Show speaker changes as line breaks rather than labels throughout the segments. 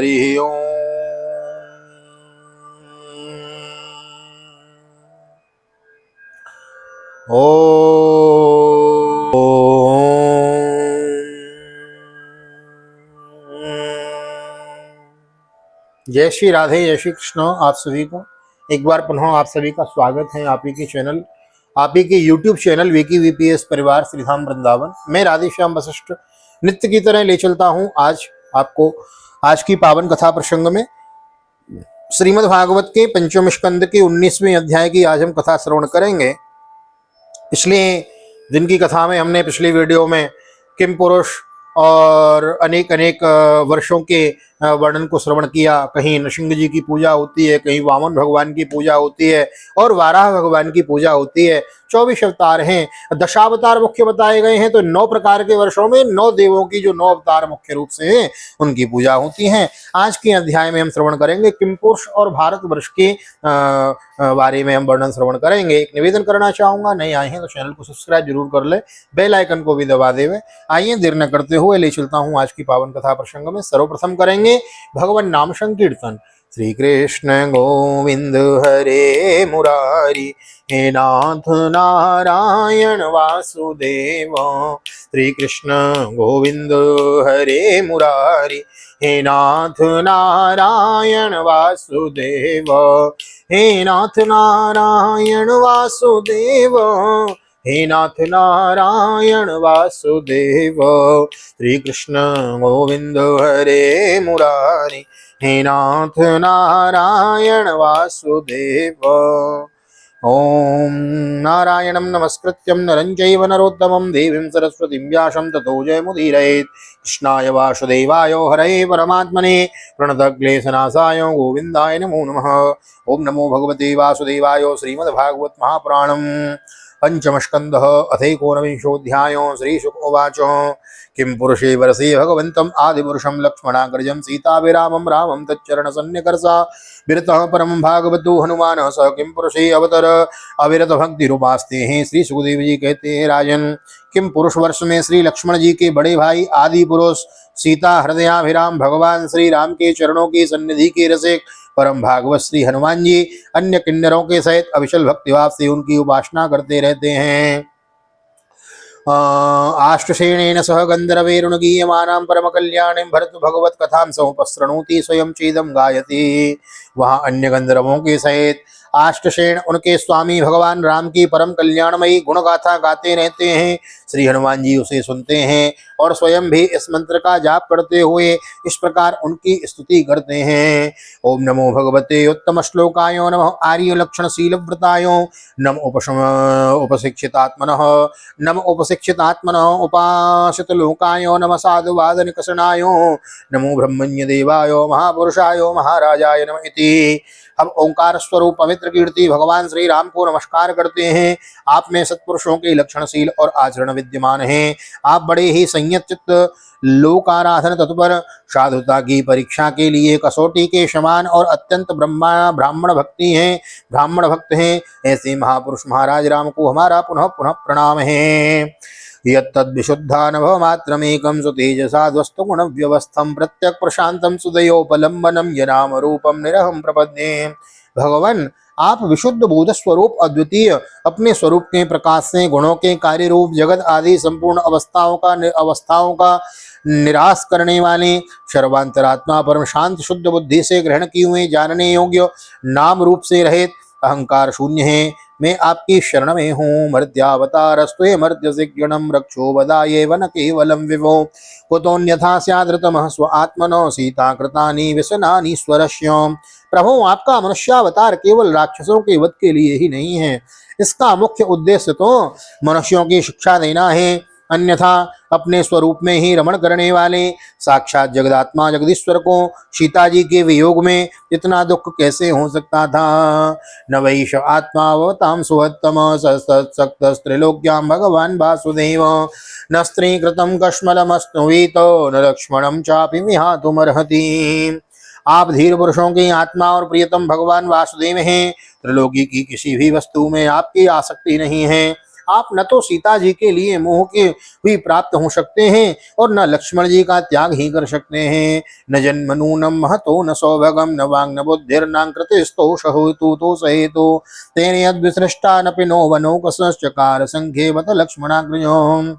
हरि ओम। जय श्री राधे, जय श्री कृष्ण। आप सभी को एक बार पुनः आप सभी का स्वागत है आप ही के चैनल, आप ही के यूट्यूब चैनल विकी वीपीएस परिवार श्रीधाम वृंदावन। मैं राधेश्याम वशिष्ठ नित्य की तरह ले चलता हूँ आज आपको आज की पावन कथा प्रसंग में श्रीमद् भागवत के पंचम स्कंद के 19वें अध्याय की आज हम कथा श्रवण करेंगे। पिछले दिन की कथा में हमने पिछली वीडियो में किम पुरुष और अनेक अनेक वर्षों के वर्णन को श्रवण किया। कहीं नृसिंह जी की पूजा होती है, कहीं वामन भगवान की पूजा होती है और वाराह भगवान की पूजा होती है। 24 अवतार हैं, दशावतार मुख्य बताए गए हैं। तो 9 प्रकार के वर्षों में 9 देवों की जो 9 अवतार मुख्य रूप से हैं उनकी पूजा होती है। आज के अध्याय में हम श्रवण करेंगे किम पुरुष और भारतवर्ष के बारे में हम वर्णन श्रवण करेंगे। एक निवेदन करना चाहूंगा, नए आए हैं तो चैनल को सब्सक्राइब जरूर कर ले, बेल आइकन को भी दबा देवे। आइए देर न करते हुए ले चलता हूँ आज की पावन कथा प्रसंग में। सर्वप्रथम करेंगे भगवान नाम संकीर्तन। श्री कृष्ण गोविंद हरे मुरारी, हे नाथ नारायण वासुदेव। श्री कृष्ण गोविंद हरे मुरारी, हे नाथ नारायण वासुदेव। हे नाथ नारायण वासुदेव, हे नाथ नारायण वासुदेव। श्री कृष्ण गोविंद हरे मुरारी, हे नाथ नारायण वासुदेव। ओम नारायणं नमस्कृत्यं नरं चैव नरोत्तमं देवीं सरस्वतीं व्यासं ततो जयमुदीरयेत्। कृष्णाय वासुदेवाय हरये परमात्मने प्रणतक्लेशनाशाय गोविन्दाय नमो नमः। ओम नमो भगवते वासुदेवाय। श्रीमद्भागवत महापुराणं पंचम स्कंद अथैकोनविंशोऽध्याय। श्रीशुक उवाच किं पुरुषे वरसे भगवन्तम् आदिपुरुषं लक्ष्मणाग्रजं सीताभिरामं रामं तच्चरणसन्निकर्षा विरतः परम भागवतो हनुमान स किं पुरुषे अवतर अविरत भक्ति रूपास्ते हैं। श्री सुखदेव जी कहते हैं, राजन किम पुरुष वर्ष में श्री लक्ष्मण जी के बड़े भाई आदि पुरुष सीता हृदयाभिराम भगवान श्री राम के चरणों की सन्निधि के रसिक परम भागवत श्री हनुमान जी अन्य किन्नरों के सहित अविचल भक्तिभाव से उनकी उपासना करते रहते हैं। आष्टसेनेन सह गंधर्वैरुण गीयमानां परम कल्याणीं भरत भगवत कथां समुपसृणोति स्वयं चेदम गायति। वहाँ अन्य गंधर्वों के सहित आष्टसेन उनके स्वामी भगवान राम की परम कल्याणमयी गुणगाथा गाते रहते हैं। श्री हनुमान जी उसे सुनते हैं और स्वयं भी इस मंत्र का जाप करते हुए इस प्रकार उनकी स्तुति करते हैं। ओम नमो भगवते उत्तम श्लोकाय नमः आर्य लक्षण शील व्रताय नम उपशिक्षितात्मनः नम उपशिक्षितात्मनः उपासित लोकाय नम साधुवाद निकषणाय नमो ब्रह्मण्य देवाय महापुरुषाय महाराजाय नमः इति। अब ओंकार स्वरूप पवित्र कीर्ति भगवान श्री राम को नमस्कार करते हैं। आप में सत्पुरुषों के लक्षणशील और आचरण विद्यमान हैं। आप बड़े ही संयत चित्त, लोक आराधन तत्पर, साधुता की परीक्षा के लिए कसौटी के समान और अत्यंत ब्राह्मण भक्त हैं। ऐसे महापुरुष महाराज राम को हमारा पुनः पुनः प्रणाम है। यत्तद्विशुद्धानुभवमात्रमेकं सुतेजसा ध्वस्तगुणव्यवस्थं प्रत्यक् प्रशान्तं सुदयोपलम्बनं यनाम रूपं निरहं प्रपद्ये। भगवान आप विशुद्ध बोध स्वरूप अद्वितीय अपने स्वरूप के प्रकाश से गुणों के कार्य रूप जगत आदि संपूर्ण अवस्थाओं का निराश करने वाले सर्वांतरात्मा परम शांत शुद्ध बुद्धि से ग्रहण किए हुए जानने योग्य नाम रूप से रहित अहंकार शून्य है। मैं आपकी शरण में हूँ। मर्त्यावतारस्त्वे मर्त्यसिज्ञणं रक्षो वदाये वन केवलं विभो कुतोऽन्यथा स्यादृतमः स्व आत्मनो सीताकृतानि व्यसनानि स्वरस्य। प्रभु आपका मनुष्यावतार केवल राक्षसों के वध के लिए ही नहीं है। इसका मुख्य उद्देश्य तो मनुष्यों की शिक्षा देना है। अन्यथा अपने स्वरूप में ही रमण करने वाले साक्षात जगदात्मा जगदीश्वर को सीता जी के वियोग में इतना दुख कैसे हो सकता था। न वैश आत्मावतां सुहत्तम सत्सक्तस्त्रिलोक्यां भगवान वासुदेव न स्त्री कृतं कश्मलमस्तुवीतो न लक्ष्मणं चापि विहातुमर्हति। आप धीर पुरुषों की आत्मा और प्रियतम भगवान वासुदेव हैं। त्रिलोकी की किसी भी वस्तु में आपकी आसक्ति नहीं है। आप न तो सीता जी के लिए मोह के भी प्राप्त हो सकते हैं और न लक्ष्मण जी का त्याग ही कर सकते हैं। न जन्मनु न महतो न सौभगम न वांग न बुद्धिर्न कृतिस्तोष हेतु तो सहेतु तेने अद्विसृष्टा न पिनो वनो कसश्चकार संख्ये बत लक्ष्मणाग्रजो।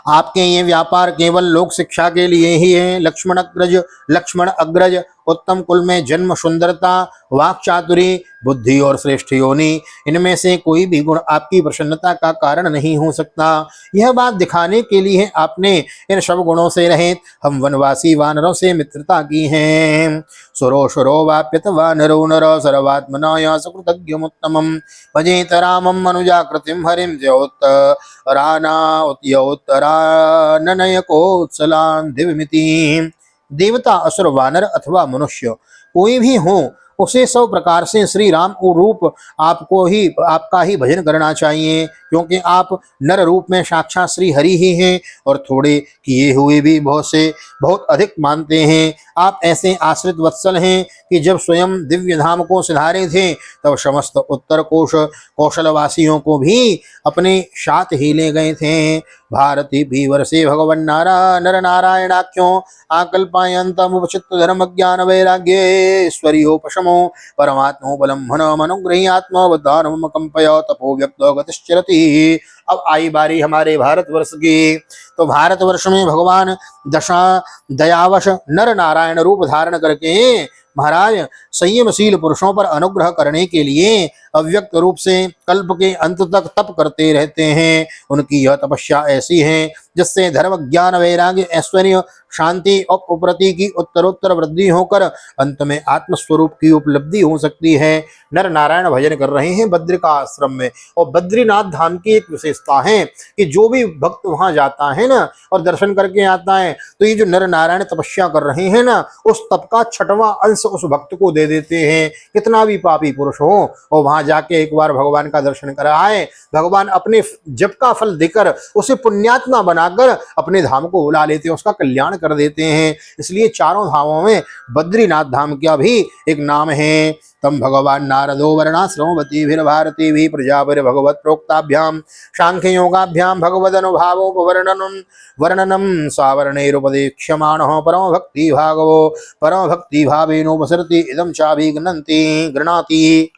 आपके ये व्यापार केवल लोक शिक्षा के लिए ही है। लक्ष्मण अग्रज उत्तम कुल में जन्म, सुंदरता, वाक चातुरी, बुद्धि और श्रेष्ठ योनि, इनमें से कोई भी गुण आपकी प्रसन्नता का कारण नहीं हो सकता। यह बात दिखाने के लिए आपने इन सब गुणों से रहित हम वनवासी वानरों से मित्रता की है। सुरो वाप्यत वानरो नर सर्वात्मना सुकृतज्ञमुत्तमं भजेत रामं मनुजाकृतिं हरिं द्योत्तराननयकोत्सलान् दिव्यमिति। देवता, असुर, वानर अथवा मनुष्य कोई भी हो, उसे सब प्रकार से श्री राम रूप आपका ही भजन करना चाहिए, क्योंकि आप नर रूप में साक्षात श्री हरि ही हैं और थोड़े किए हुए भी बहुत अधिक मानते हैं। आप ऐसे आश्रित वत्सल हैं कि जब स्वयं दिव्य धाम को सिधारे थे तब समस्त उत्तर कौशलवासियों को भी अपने साथ ही ले गए थे। भारती भी वर्षे भगवन नर नारायणाख्यो आकल्पायन्तमुपचित्त धर्म ज्ञान वैराग्येश्वर्योपशमो परमात्मो बलम मनुग्रही आत्मवदानम कंपय तपो व्यक्तो गतिश्चरति। अब आई बारी हमारे भारतवर्ष की। तो भारतवर्ष में भगवान दयावश नर नारायण रूप धारण करके महाराज संयमशील पुरुषों पर अनुग्रह करने के लिए अव्यक्त रूप से कल्प के अंत तक तप करते रहते हैं। उनकी यह तपस्या ऐसी है जिससे धर्म ज्ञान वैराग्य ऐश्वर्य शांति और उपरति की उत्तरोत्तर वृद्धि होकर अंत में आत्मस्वरूप की उपलब्धि हो सकती है। नर नारायण भजन कर रहे हैं बद्री का आश्रम में, और बद्रीनाथ धाम की एक विशेषता है कि जो भी भक्त वहां जाता है ना और दर्शन करके आता है तो ये जो नर नारायण तपस्या कर रहे हैं ना, उस तप का 6वां अंश उस भक्त को दे देते हैं। कितना भी पापी पुरुष हो और वहां जाके एक बार भगवान का दर्शन कराए, भगवान अपने जप का फल देकर उसे पुण्यात्मा बनाकर अपने धाम को बुला लेते हैं, उसका कल्याण कर देते हैं। इसलिए चारों धामों में बद्रीनाथ धाम का भी एक नाम है। तम भगवान नारदो वर्णाश्रमवती भारती भी प्रजापर भगवत प्रोक्ताभ्याम सांख्य योगाभ्याम भगवद वर्णनम सावर्णैरुपदेक्ष्यमाणः परम भक्ति भावेनोपसरति इदं चाभि गृणाति।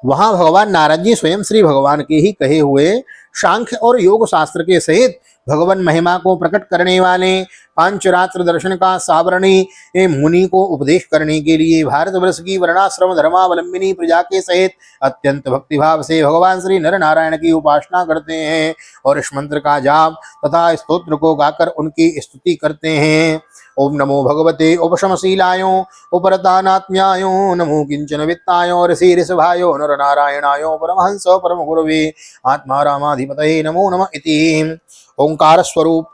वहां भगवान नारद जी स्वयं श्री भगवान के ही कहे हुए सांख्य और योग शास्त्र के सहित भगवान महिमा को प्रकट करने वाले पांचरात्र दर्शन का सावरणी मुनि को उपदेश करने के लिए भारतवर्ष की वर्णाश्रम धर्मावलंबिनी प्रजा के सहित अत्यंत भक्तिभाव से भगवान श्री नर नारायण की उपासना करते हैं और इस मंत्र का जाप तथा स्तोत्र को गाकर उनकी स्तुति करते हैं। ओम नमो भगवते उपशमशीलायो उपरतानात्म्यायो नमो किंचन वित्तायो ऋषि ऋषभायो नर नारायणायो परमहंस परम गुरवे आत्मा रामाधिपतये नमो नमः इति। ओंकार स्वरूप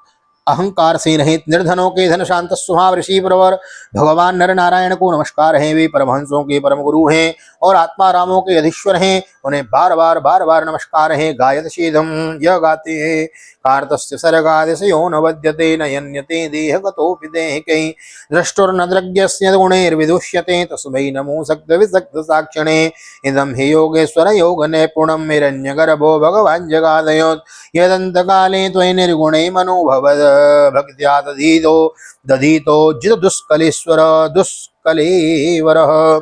अहंकार से रहित निर्धनों के धन शांत स्वभाव ऋषि प्रवर भगवान नर नारायण को नमस्कार है। वे परमहंसों के परम गुरु हैं और आत्मा रामों के अधीश्वर हैं। उन्हें बार बार नमस्कार है। गायत शेदम, यह गाते हैं कार्तस्य सर्गादिशयो न वद्यते न यन्यते देहगतोऽपि देहिकै दृष्टुर्न द्रग्यस्य गुणैर्विदुष्यते तस्मै नमो सक्त विसक्त साक्षिणे इदं हि योगेश्वर योग नैपुणं हिरण्यगर्भो भगवान् जगादयोत् यदन्तकाले त्वयि निर्गुणे मनोभवद भक्त्या दधीतो जित दुष्कलेवरः।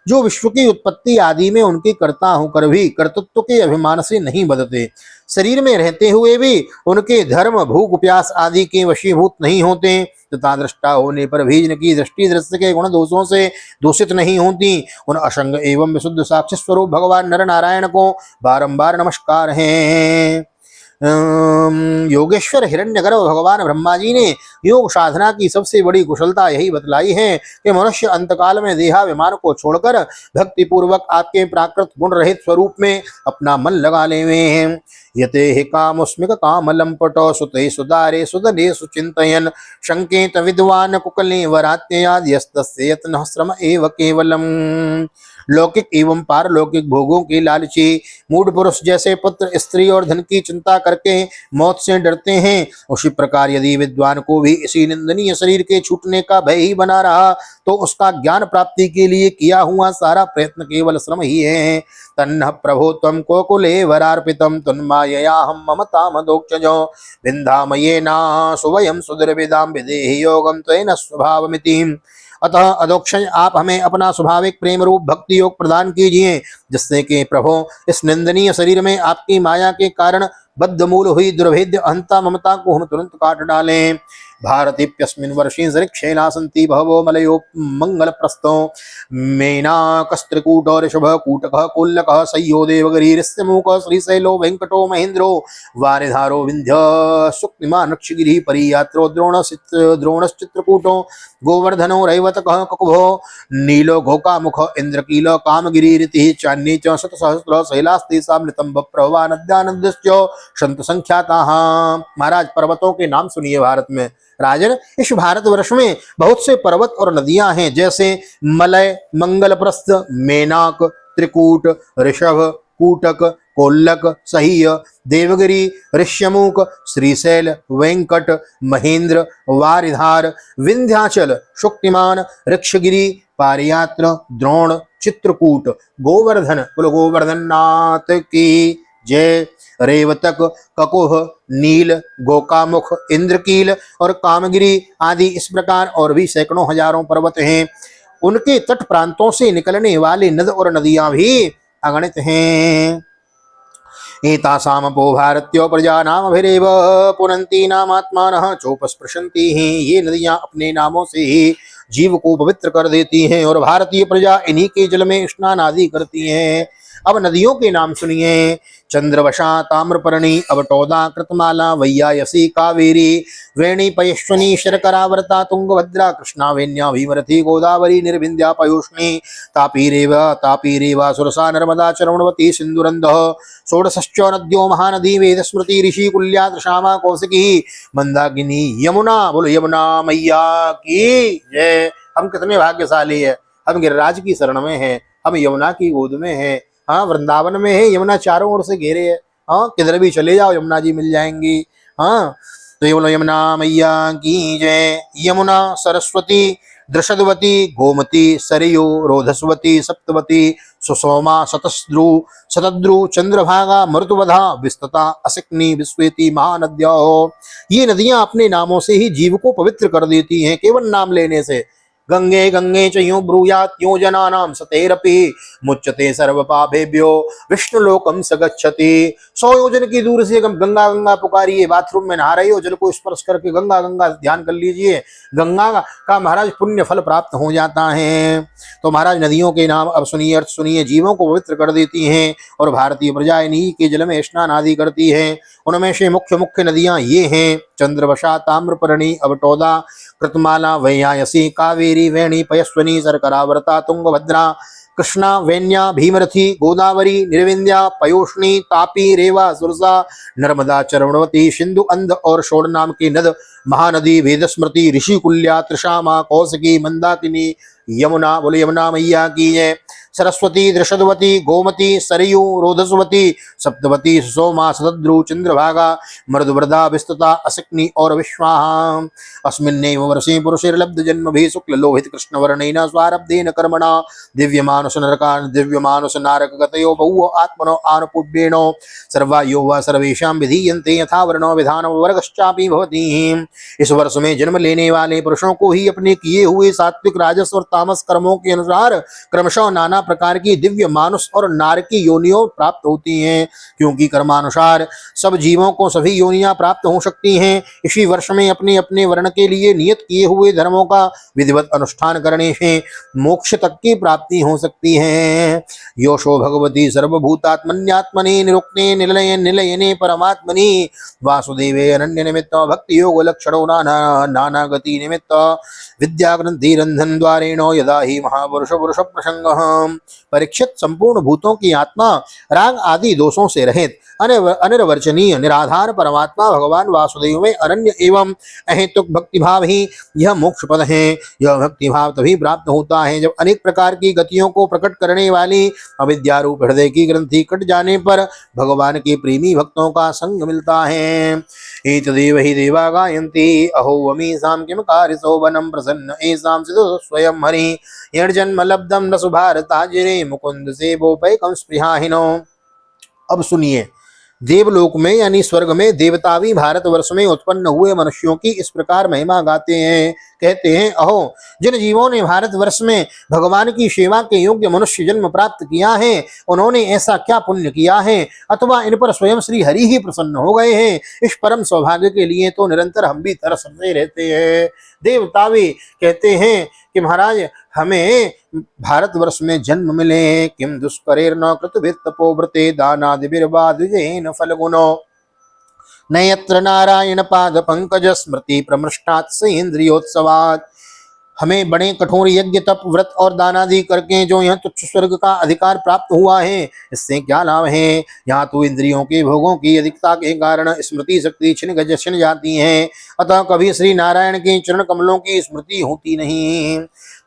जो विश्व की उत्पत्ति आदि में उनके कर्ता होकर भी कर्तृत्व के अभिमान से नहीं बदलते, शरीर में रहते हुए भी उनके धर्म भूख प्यास आदि के वशीभूत नहीं होते तथा दृष्टा होने पर भी जिनकी दृष्टि दृश्य के गुण दोषों से दूषित नहीं होती, उन असंग एवं विशुद्ध साक्षी स्वरूप भगवान नर नारायण को बारंबार नमस्कार है। योगेश्वर हिरण्यगर्भ भगवान ब्रह्मा जी ने योग साधना की सबसे बड़ी कुशलता यही बतलाई है कि मनुष्य अंतकाल में देहाभिमान को छोड़कर भक्ति पूर्वक आपके प्राकृत गुण रहित स्वरूप में अपना मन लगा ले हैं। यते हि कामुस्मिक कामलंपटो सुते सुदारे सुदने सुचिंतयन संकेत विद्वान कुकले वरात्ययाद्यस्तस्य यत्नः श्रम एव केवलम। लौकिक एवं पारलौकिक भोगों के लालची मूढ़ पुरुष जैसे पुत्र स्त्री और धन की चिंता करके मौत से डरते हैं, उसी प्रकार यदि विद्वान को भी इसी निंदनीय शरीर के छूटने का भय ही बना रहा तो उसका ज्ञान प्राप्ति के लिए किया हुआ सारा प्रयत्न केवल श्रम ही है। तन्नः प्रभो त्वं कोकुले वरार्पितं तन्मायया हम ममतामदोक्षजो विन्धामयेना सुवयं सुदुर्विदां विदेहि योगं त्वेन स्वभावमिति। अतः अदोक्षज आप हमें अपना स्वाभाविक प्रेम रूप भक्ति योग प्रदान कीजिए, जिससे कि प्रभु इस निंदनीय शरीर में आपकी माया के कारण बद्धमूल हुई दुर्भेद्य अहंता ममता को हम तुरंत काट डालें। भारतीप्यस्मिन् वर्षे सरिक्षेला सन्ति बहवो मलयो मंगल प्रस्थो मेनाकस्त्रिकूट ऋषभ कूटकः कोल्लकः सह्यो देवगिरिस्यमूक श्रीशैलो वेंकटो महेन्द्रो वारिधारो विंध्य सुक्तिमान नक्षगिरिः परियात्रो द्रोणश्चित्रकूटो गोवर्धनो रैवतकः ककुभो नीलो घोकामुख इंद्रकील कामगिरिरितिः चान्ये च शतसहस्र शैलास्तेषां नितंब प्रभवा नद्यानन्दश्च संत संख्याताः। महाराज पर्वतों के नाम सुनिए भारत में। राजन, इस भारतवर्ष में बहुत से पर्वत और नदियां हैं, जैसे मलय, मंगलप्रस्थ, मेनाक, त्रिकूट, ऋषभ, कूटक, कोल्लक, सह्य, देवगिरी, ऋष्यमुख, श्रीशैल, वेंकट, महेंद्र, वारिधार, विंध्याचल, शुक्तिमान, ऋक्षगिरी, पारियात्र, द्रोण, चित्रकूट, गोवर्धन, कुल गोवर्धन नाथ की जय। रेवतक, ककुह, नील, गोकामुख, इंद्रकील और कामगिरी आदि इस प्रकार और भी सैकड़ों हजारों पर्वत हैं। उनके तट प्रांतों से निकलने वाले नद और नदियां भी अगणित हैं। एतासामपो भारत्यो प्रजानामभिरेव पुनन्ति नामात्मानः चोपस्पृशन्ति हैं। ये नदियां अपने नामों से ही जीव को पवित्र कर देती हैं और भारतीय प्रजा इन्हीं के जल में स्नान आदि करती हैं। अब नदियों के नाम सुनिए। चंद्रवशा, ताम्रपर्णी, अवटोदा, कृतमाला, वैयायसी, कावेरी, वेणी, पयश्वनी, शर्करावर्ता, तुंगभद्रा, कृष्णा, वेण्या, भीमरथी, गोदावरी, निर्विंध्या, पयोष्णी, तापीरेवा, सुरसा, नर्मदा, चरवणवती, सिंधुरंधः, षोडशश्च नद्यो महानदी, वेदस्मृति, ऋषि, कुल्या, त्रिशामा, कौशिकी, मंदाकिनी, यमुना। बोलो यमुना मैया की जय। हम कितने भाग्यशाली है, हम गिरिराज की शरण में हैं, हम यमुना की गोद में हैं। हाँ, वृंदावन में है, यमुना चारों ओर से घेरे है। हाँ, किधर भी चले जाओ यमुना जी मिल जाएंगी। हाँ, तो ये बोलो यमुना मैया की जय। यमुना, सरस्वती, दृषदवती, गोमती, सरयू, रोधस्वती, सप्तवती, सुसोमा, शतद्रु, चंद्रभागा, मृतुवधा, विस्तता, असिक्नी, विश्वेती, महानद्या। ये नदियां अपने नामों से ही जीव को पवित्र कर देती हैं, केवल नाम लेने से। गंगे गंगे च यूं ब्रूयात् यो जनानां सतेरपि मुच्यते सर्व पापेभ्यो विष्णुलोकम स गच्छति। 100 योजन की दूर से गंगा गंगा पुकारिए। बाथरूम में नहा रहे हो, जल को स्पर्श करके गंगा गंगा ध्यान कर लीजिए, गंगा का महाराज पुण्य फल प्राप्त हो जाता है। तो महाराज नदियों के नाम अब सुनिए, अर्थ सुनिए। जीवों को पवित्र कर देती हैं और भारतीय प्रजा इन्हीं के जल में स्नान आदि करती है। उनमें से मुख्य मुख्य नदियां ये हैं: चंद्रवशा, ताम्रपर्णी, अवटोदा, कृतमाला, वैयायसी, कावेरी, वेणी, पयस्वनी, शर्करावर्ता, तुंगभद्रा, कृष्णा, वेण्या, भीमरथी, गोदावरी, निर्विंध्या, पयोष्णी, तापी, रेवा, सुरसा, नर्मदा, चरवणवती, सिंधु, अंध और शोण नाम की नद, महानदी, वेदस्मृति, ऋषिकुल्या, त्रिशामा, कौशिकी, मंदाकिनी, यमुना। बोले यमुना मैया की जय। सरस्वती, दृषदवती, गोमती, सरयू, रोधस्वती, सप्तवती, सुसोमा, शतद्रु, चंद्रभागा, मृदुव्रता, विस्तता, असिक्नी और विश्वाहा। अस्मिन्नेव वर्षे पुरुषैर्लब्ध जन्मभिः शुक्ल लोहित कृष्णवर्णेन स्वारब्धेन कर्मणा दिव्यमानुष नारक गतयो बहु आत्मनो आनुपूर्वेण सर्वायो वा सर्वेषां विधीयन्ते यथा वर्णो विधानो वर्गश्चापि भवति। इस वर्ष में जन्म लेने वाले पुरुषों को ही अपने किए हुए सात्विक, राजस और तामस कर्मों के अनुसार क्रमशः नाना प्रकार की दिव्य मानुष और नारकी योनियों प्राप्त होती हैं, क्योंकि कर्मानुसार सब जीवों को सभी योनियां प्राप्त हो सकती हैं। इसी वर्ष में अपने अपने वर्ण के लिए नियत किए हुए धर्मों का विधिवत अनुष्ठान करने से मोक्ष तक की प्राप्ति हो सकती है। योशो भगवती सर्वभूतात्मन्यात्मने निरुक्ते निलयने परमात्मनि वासुदेवे अनन्य निमित्त भक्ति योग लक्षणो नाना गति निमित्त विद्या ग्रंथि रंधन द्वारेण यदा ही महापुरुष पुरुष प्रसंग परीक्षित, संपूर्ण भूतों की आत्मा राग आदि दोषों से रहित अनिर्वचनीय निराधार परमात्मा भगवान वासुदेव में अनन्य एवं अहेतुक भक्तिभाव ही यह मोक्ष पद है। यह भक्तिभाव तभी प्राप्त होता है जब अनेक प्रकार की गतियों को प्रकट करने वाली अविद्या रूप हृदय की ग्रंथि कट जाने पर भगवान के प्रेमी भक्तों का संग मिलता है। एतदेव हि देवा गायन्ति अहो वमीसां किम कारिसो वनं प्रसन्न एसां सिद्धो स्वयं हरि यर्जन्म लब्धम न सुभारताजिरे मुकुंद से बोपैकं स्पृहाहिनो। अब सुनिए, देवलोक में यानी स्वर्ग में देवतावी भारतवर्ष में उत्पन्न हुए मनुष्यों की इस प्रकार महिमा गाते हैं। कहते हैं, अहो जिन जीवों ने भारतवर्ष में भगवान की सेवा के योग्य मनुष्य जन्म प्राप्त किया है, उन्होंने ऐसा क्या पुण्य किया है, अथवा इन पर स्वयं श्री हरि ही प्रसन्न हो गए हैं। इस परम सौभाग्य के लिए तो निरंतर हम भी तरसते रहते हैं। देवतावी कहते हैं कि महाराज हमें भारतवर्ष में जन्म मिले, किम दुष्करेर्न कृतवित्तपो व्रते दानादिर्वाद्विजेन फलगुणो नयत्र नारायण पाद पंकज स्मृति प्रमृष्टात् स इंद्रियोत्सवात्। हमें बड़े कठोर यज्ञ तप व्रत और दानादि करके जो यह तुच्छ स्वर्ग का अधिकार प्राप्त हुआ है, इससे क्या लाभ है। यहाँ तो इंद्रियों के भोगों की अधिकता के कारण स्मृति शक्ति छिन जाती है, अतः कभी श्री नारायण के चरण कमलों की स्मृति होती नहीं।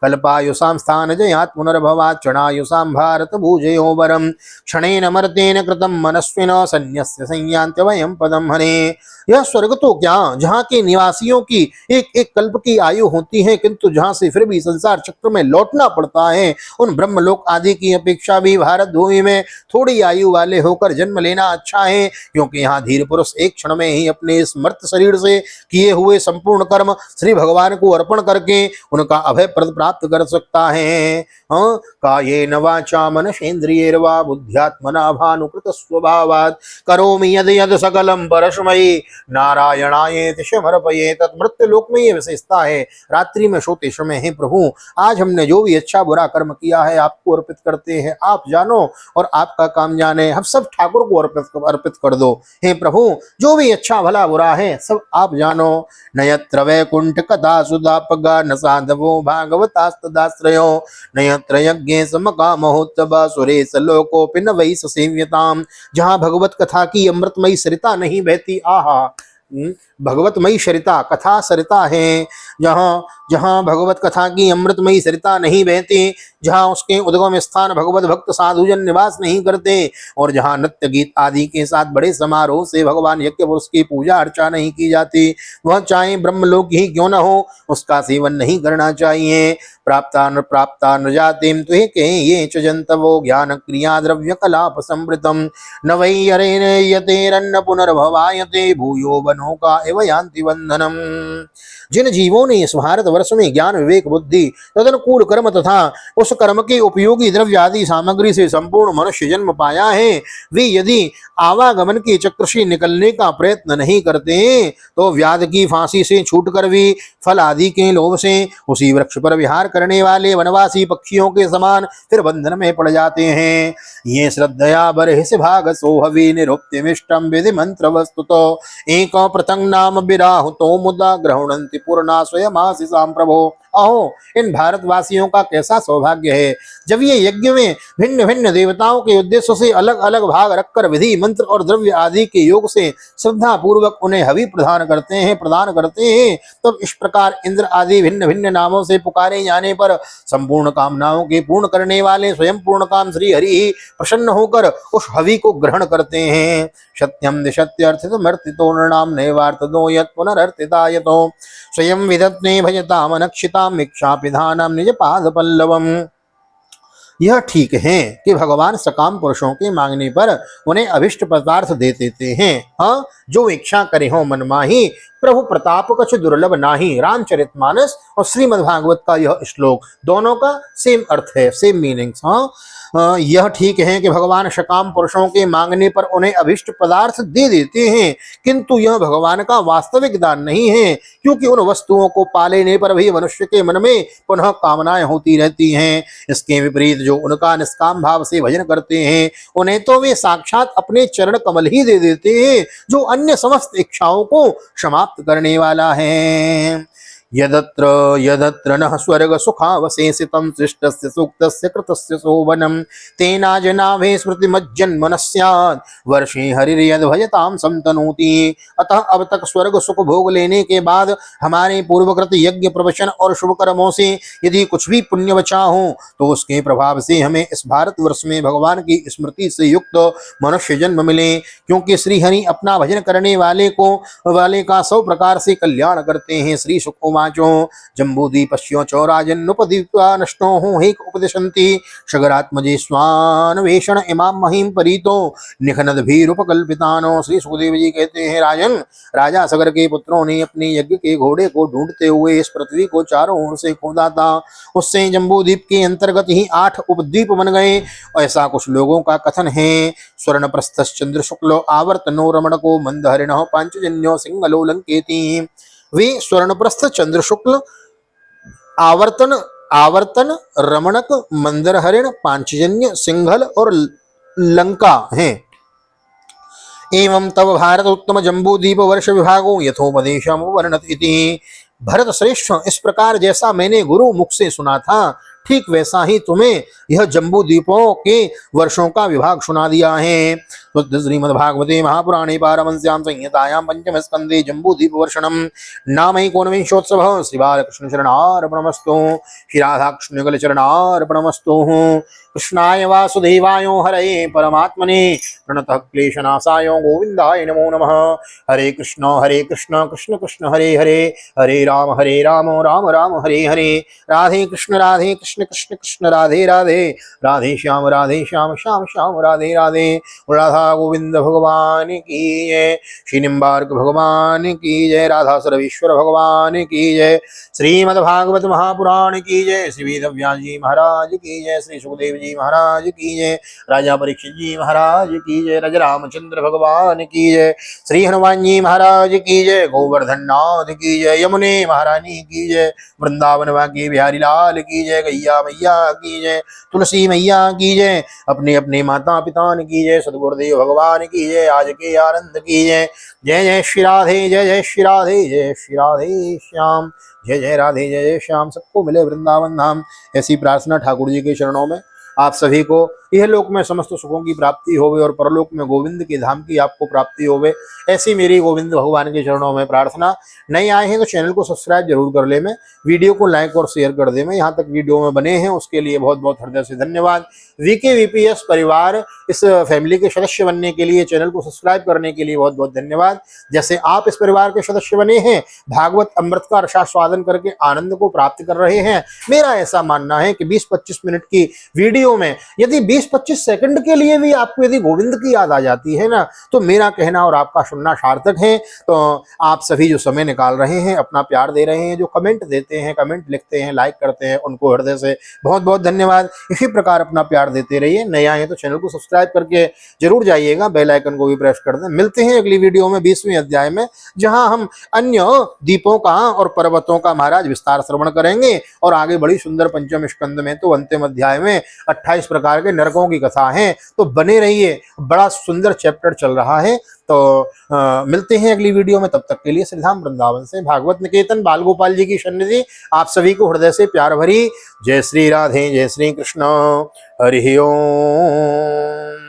कल्पायुषां स्थान जयात् पुनर्भवात् क्षणायुषां भारत भूजयो वरम क्षणेन मर्तेन कृतं मनस्विनो सन्यस्य संयान्त्यवयं पदम हरे। यह स्वर्ग तो क्या, जहाँ के निवासियों की एक एक कल्प की आयु होती है, किंतु जहाँ से फिर भी संसार चक्र में लौटना पड़ता है, उन ब्रह्मलोक आदि की अपेक्षा भी भारत भूमि में थोड़ी आयु वाले होकर जन्म लेना अच्छा है, क्योंकि यहाँ धीर पुरुष एक क्षण में ही अपने स्मृत शरीर से किए हुए संपूर्ण कर्म श्री भगवान को अर्पण करके उनका अभय प्रद प्राप्त कर सकता है। कायेन वाचा मनसेन्द्रियैर्वा बुद्ध्यात्मना भानुकृत स्वभावात् करोमि यद यद सकलम परस्मै नारायणायेति समर्पयेत्। मृत्यु लोक में ये विशेषता है, रात्रि में सोते समय, हे प्रभु आज हमने जो भी अच्छा बुरा कर्म किया है आपको अर्पित करते हैं, आप जानो और आपका काम जाने, हम सब ठाकुर को अर्पित कर दो। हे प्रभु जो भी अच्छा भला बुरा है सब आप जानो। नयत्र वैकुंठ कथा सुधापगा न साधवो भागवतास्तदाश्रयो नयत्र यज्ञे समकामहोत्सव सुरेश लोकोपि न वै सेव्यताम। जहाँ भगवत कथा की अमृतमयी सरिता नहीं बहती, आहा भगवतमयी सरिता कथा सरिता है, जहाँ जहाँ भगवत कथा की अमृतमयी सरिता नहीं बहती, जहाँ उसके उद्गम स्थान भगवत भक्त साधुजन निवास नहीं करते, और जहाँ नृत्य गीत आदि के साथ बड़े समारोह से भगवान यज्ञ पुरुष की पूजा अर्चा नहीं की जाती, वह चाहे ब्रह्मलोक ही क्यों न हो उसका सेवन नहीं करना चाहिए। प्राप्तान जातिम तुहे के ये च जंतवो ज्ञान क्रिया द्रव्य कलाप समृतम न वै अरेण यतेरन्न पुनर्भवायते भूयो बनो का एव यान्ति बंधनम। जिन जीवों ने इस भारत वर्ष में ज्ञान विवेक बुद्धि तदनुकूल कर्म तथा उस कर्म के उपयोगी द्रव्य आदि सामग्री से संपूर्ण मनुष्य जन्म पाया है, वे यदि आवागमन के चक्र से निकलने का प्रयत्न नहीं करते तो व्याध की फांसी से छूटकर भी फल आदि के लोभ से उसी वृक्ष पर विहार करने वाले वनवासी पक्षियों के समान फिर बंधन में पड़ जाते हैं। ये श्रद्धया बर्हिष भाग सोहवी निरुक्तिमिष्टम विधि मंत्र वस्तुतो एक प्रतंग नाम विराहुतो मुदा ग्रहणंति पूर्णा स्वयमासिसां प्रभो। अहो इन भारतवासियों का कैसा सौभाग्य है जब ये यज्ञ में भिन्न भिन्न देवताओं के उद्देश्य से अलग अलग भाग रखकर विधि मंत्र और द्रव्य आदि के योग से श्रद्धा पूर्वक उन्हें हवि प्रदान करते हैं। तब इस प्रकार इंद्र आदि भिन्न भिन्न नामों से पुकारे जाने पर संपूर्ण कामनाओं के पूर्ण करने वाले स्वयं पूर्ण काम श्री हरि ही प्रसन्न होकर उस हवि को ग्रहण करते हैं। सत्यम दिशत्यर्थितमर्थितो नृणाम नैवार्थदो यत् पुनरर्थितायतो स्वयं विदत्ते भजताम नक्षिताम इच्छापिधानम निज पाद पल्लवम। यह ठीक है कि भगवान सकाम पुरुषों के मांगने पर उन्हें अभिष्ट पदार्थ दे देते हैं। हाँ, जो इच्छा करे हो मन माही प्रभु प्रताप कछ दुर्लभ नाही। रामचरितमानस और श्रीमद् भागवत का यह श्लोक दोनों का सेम अर्थ है, सेम मीनिंग्स। यह ठीक है कि भगवान सकाम पुरुषों के मांगने पर उन्हें अभिष्ट पदार्थ दे देते हैं, किंतु यह भगवान का वास्तविक दान नहीं है, क्योंकि उन वस्तुओं को पा लेने पर भी मनुष्य के मन में पुनः कामनाएं होती रहती हैं। इसके विपरीत जो उनका निष्काम भाव से भजन करते हैं उन्हें तो वे साक्षात अपने चरण कमल ही दे देते हैं, जो अन्य समस्त इच्छाओं को समाप्त करने वाला है। यदत्र यदत्र नः स्वर्ग सुखावशेषितं शिष्टस्य सूक्तस्य कृतस्य शोभनं तेनाजनाभे स्मृतिमज्जन्म न स्यात् वर्षे हरिर्यद् भजतां समतनोति। अतः अब तक स्वर्ग सुख भोग लेने के बाद हमारे पूर्वकृत यज्ञ प्रवचन और शुभ कर्मों से यदि कुछ भी पुण्य बचा हो तो उसके प्रभाव से हमें इस भारतवर्ष में भगवान की स्मृति से युक्त मनुष्य जन्म मिले, क्योंकि श्री हरि अपना भजन करने वाले का 100 प्रकार से कल्याण करते हैं। श्री सुकुमाचो जम्बूदीपस्यो च राजन्नुपदीप्त्वा नष्टो हेक उपदिशन्ति शगरात्मजे स्वान्वेषण इमां महीम परीतो निखनदभीरुपकल्पितानो। श्री सुखदेव जी कहते हैं, राजन, राजा सगर के पुत्रों ने अपने यज्ञ के घोड़े को ढूंढते हुए इस पृथ्वी को चारों ओर से खोदा था। उससे जम्बूद्वीप के अंतर्गत ही 8 उपद्वीप बन गए। ऐसा कुछ लोगों का कथन है। स्वर्णप्रस्थश्चंद्र शुक्लो आवर्तनो रमणको मंदहरिणः पांचजन्यो सिंहलो लंकेति। वे स्वर्णप्रस्थ चंद्र शुक्ल आवर्तन रमणक मंदरहरिण पांचजन्य सिंहल और लंका हैं। एवं तव भारत उत्तम जम्बूद्वीप वर्ष विभागो यथोपदेशम वर्णत इति। भरत श्रेष्ठ, इस प्रकार जैसा मैंने गुरु मुख से सुना था ठीक वैसा ही तुम्हें यह जम्बू द्वीपों के वर्षों का विभाग सुना दिया है। तो श्रीमद्भागवते महापुराणे पारमहंस्यां संहितायां पंचम स्कंदे जम्बू द्वीप वर्षणम नाम एकोनविंशोत्सव। श्री बालकृष्ण चरणार्पणमस्तु। श्री राधा कृष्ण युगल चरणार्पणमस्तु। कृष्णाय वासुदेवाय हरये परमात्मने प्रणतः क्लेशनाशाय गोविंदाय नमो नमः। हरे कृष्ण कृष्ण कृष्ण हरे हरे, हरे राम राम राम हरे हरे। राधे कृष्ण कृष्ण कृष्ण राधे राधे, राधे श्याम श्याम श्याम राधे राधे। राधा गोविंद भगवान की जय, श्री निम्बार्क भगवान की जय, राधा सर्वेश्वर भगवान की जय, श्रीमद्भागवत महापुराण की जय, श्री वेदव्यास जी महाराज की जय, श्री सुखदेव जी महाराज की जय, राजा परीक्षित जी महाराज की जय, राजा रामचंद्र भगवान की जय, श्री हनुमान जी महाराज की जय, गोवर्धन नाथ की जय, यमुने महारानी की जय, वृंदावन वाकी बिहारी लाल की जय, गैया मैया की जय, तुलसी मैया की जय, अपने अपने माता पिता की जय, सदगुरुदेव भगवान की जय, आज के आनंद की जय। जय जय श्री राधे, जय जय श्री राधे, जय श्री राधे श्याम, जय जय राधे, जय जय श्याम, सबको मिले वृंदावन धाम। ऐसी प्रार्थना ठाकुर जी के चरणों में आप सभी को यह लोक में समस्त सुखों की प्राप्ति होवे और परलोक में गोविंद के धाम की आपको प्राप्ति होवे, ऐसी मेरी गोविंद भगवान के चरणों में प्रार्थना। नए आए हैं तो चैनल को सब्सक्राइब जरूर कर ले, मैं वीडियो को लाइक और शेयर कर दे। मैं यहाँ तक वीडियो में बने हैं उसके लिए बहुत बहुत हृदय से धन्यवाद। VKVPS परिवार, इस फैमिली के सदस्य बनने के लिए, चैनल को सब्सक्राइब करने के लिए बहुत बहुत धन्यवाद। जैसे आप इस परिवार के सदस्य बने हैं, भागवत अमृत का रसास्वादन करके आनंद को प्राप्त कर रहे हैं, मेरा ऐसा मानना है कि 20-25 मिनट की वीडियो में यदि 20-25 सेकंड के लिए भी आपको यदि गोविंद की याद आ जाती है ना, तो मेरा कहना और आपका सुनना सार्थक है। तो आप सभी जो समय निकाल रहे हैं, अपना प्यार दे रहे हैं, जो कमेंट देते हैं, कमेंट लिखते हैं, लाइक करते हैं, उनको हृदय से बहुत बहुत धन्यवाद। इसी प्रकार अपना प्यार देते रहिए। नए आए हैं तो चैनल को सब्सक्राइब करके जरूर जाइएगा, बेल आइकन को भी प्रेस कर दें। मिलते हैं अगली वीडियो में 20वें अध्याय में, जहां हम अन्य द्वीपों का और पर्वतों का महाराज विस्तार श्रवण करेंगे। और आगे बड़ी सुंदर पंचम स्कंद में तो अंतिम अध्याय में 28 प्रकार के नरकों की कथा है, तो बने रहिए, बड़ा सुंदर चैप्टर चल रहा है। तो मिलते हैं अगली वीडियो में, तब तक के लिए श्रीधाम वृंदावन से भागवत निकेतन बाल गोपाल जी की सन्निधि आप सभी को हृदय से प्यार भरी जय श्री राधे, जय श्री कृष्ण, हरि ओम।